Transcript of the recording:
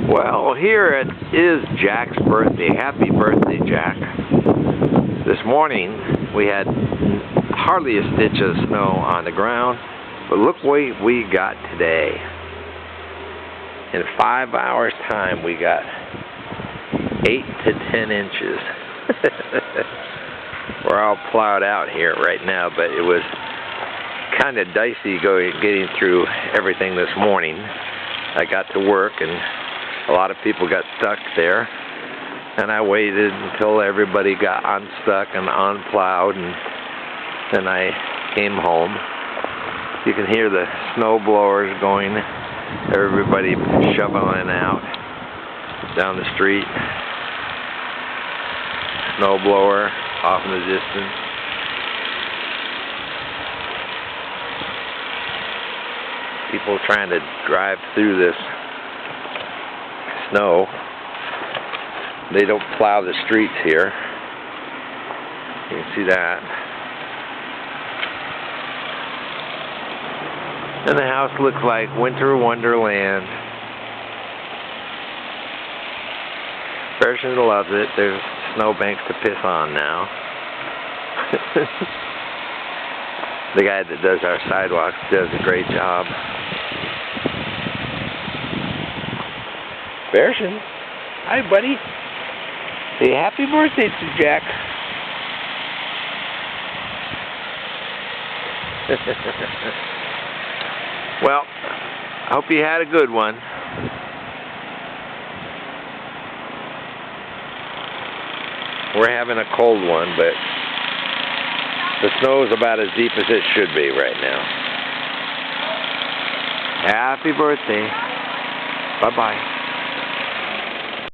Well, here it is Jack's birthday. Happy birthday, Jack. This morning we had hardly a stitch of snow on the ground, but look what we got today. In 5 hours time we got 8 to 10 inches. We're all plowed out here right now, but it was kind of dicey getting through everything this morning. I got to work and a lot of people got stuck there, and I waited until everybody got unstuck and unplowed, and then I came home. You can hear the snow blowers going, everybody shoveling out down the street. Snow blower off in the distance. People trying to drive through this snow. They don't plow the streets here. You can see that. And the house looks like winter wonderland. Person loves it. There's snowbanks to piss on now. The guy that does our sidewalks does a great job. Bearson, hi buddy. Say happy birthday to Jack. Well, I hope you had a good one. We're having a cold one, but the snow is about as deep as it should be right now. Happy birthday. Bye-bye.